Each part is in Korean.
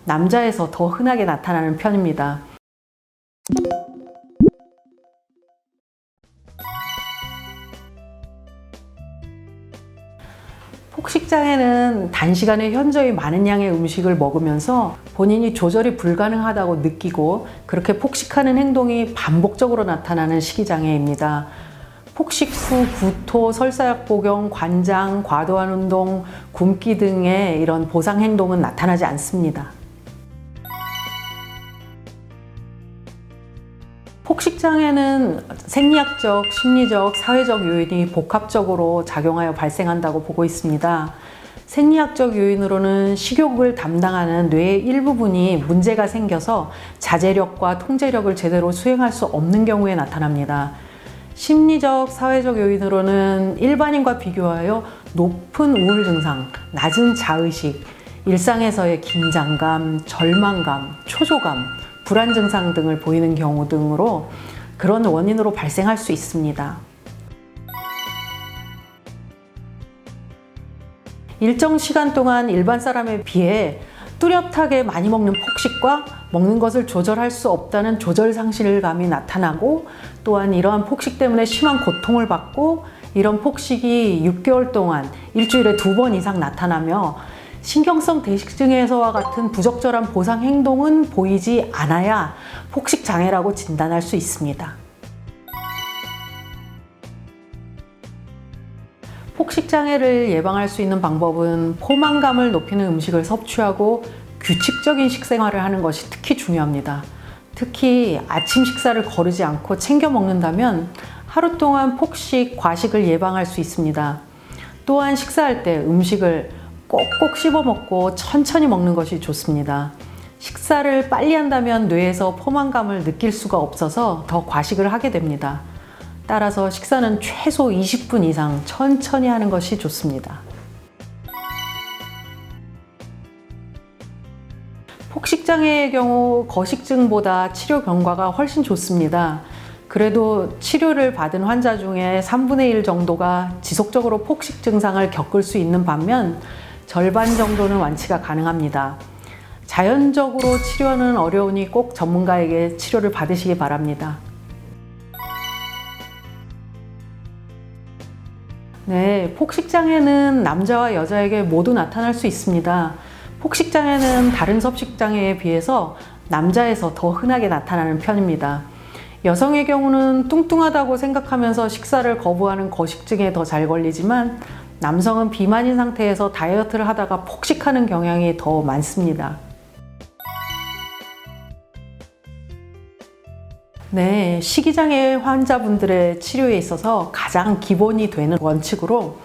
남자에서 더 흔하게 나타나는 편입니다. 폭식장애는 단시간에 현저히 많은 양의 음식을 먹으면서 본인이 조절이 불가능하다고 느끼고 그렇게 폭식하는 행동이 반복적으로 나타나는 식이장애입니다. 폭식 후 구토, 설사약 복용, 관장, 과도한 운동, 굶기 등의 이런 보상 행동은 나타나지 않습니다. 폭식장애는 생리학적, 심리적, 사회적 요인이 복합적으로 작용하여 발생한다고 보고 있습니다. 생리학적 요인으로는 식욕을 담당하는 뇌의 일부분이 문제가 생겨서 자제력과 통제력을 제대로 수행할 수 없는 경우에 나타납니다. 심리적, 사회적 요인으로는 일반인과 비교하여 높은 우울 증상, 낮은 자의식, 일상에서의 긴장감, 절망감, 초조감, 불안 증상 등을 보이는 경우 등으로 그런 원인으로 발생할 수 있습니다. 일정 시간 동안 일반 사람에 비해 뚜렷하게 많이 먹는 폭식과 먹는 것을 조절할 수 없다는 조절 상실감이 나타나고, 또한 이러한 폭식 때문에 심한 고통을 받고, 이런 폭식이 6개월 동안 일주일에 2번 이상 나타나며 신경성 대식증에서와 같은 부적절한 보상 행동은 보이지 않아야 폭식 장애라고 진단할 수 있습니다. 폭식 장애를 예방할 수 있는 방법은 포만감을 높이는 음식을 섭취하고 규칙적인 식생활을 하는 것이 특히 중요합니다. 특히 아침 식사를 거르지 않고 챙겨 먹는다면 하루 동안 폭식, 과식을 예방할 수 있습니다. 또한 식사할 때 음식을 꼭꼭 씹어 먹고 천천히 먹는 것이 좋습니다. 식사를 빨리 한다면 뇌에서 포만감을 느낄 수가 없어서 더 과식을 하게 됩니다. 따라서 식사는 최소 20분 이상 천천히 하는 것이 좋습니다. 폭식장애의 경우 거식증보다 치료 경과가 훨씬 좋습니다. 그래도 치료를 받은 환자 중에 3분의 1 정도가 지속적으로 폭식 증상을 겪을 수 있는 반면 절반 정도는 완치가 가능합니다. 자연적으로 치료는 어려우니 꼭 전문가에게 치료를 받으시기 바랍니다. 네, 폭식장애는 남자와 여자에게 모두 나타날 수 있습니다. 폭식장애는 다른 섭식장애에 비해서 남자에서 더 흔하게 나타나는 편입니다. 여성의 경우는 뚱뚱하다고 생각하면서 식사를 거부하는 거식증에 더 잘 걸리지만 남성은 비만인 상태에서 다이어트를 하다가 폭식하는 경향이 더 많습니다. 네, 식이장애 환자분들의 치료에 있어서 가장 기본이 되는 원칙으로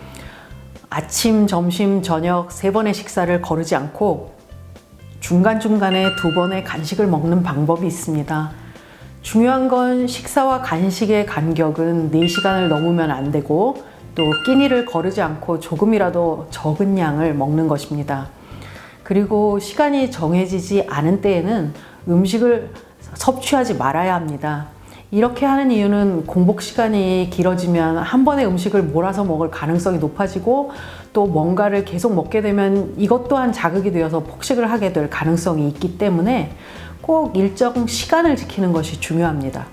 아침, 점심, 저녁 3번의 식사를 거르지 않고 중간중간에 2번의 간식을 먹는 방법이 있습니다. 중요한 건 식사와 간식의 간격은 4시간을 넘으면 안 되고 또 끼니를 거르지 않고 조금이라도 적은 양을 먹는 것입니다. 그리고 시간이 정해지지 않은 때에는 음식을 섭취하지 말아야 합니다. 이렇게 하는 이유는 공복 시간이 길어지면 한 번에 음식을 몰아서 먹을 가능성이 높아지고 또 뭔가를 계속 먹게 되면 이것 또한 자극이 되어서 폭식을 하게 될 가능성이 있기 때문에 꼭 일정 시간을 지키는 것이 중요합니다.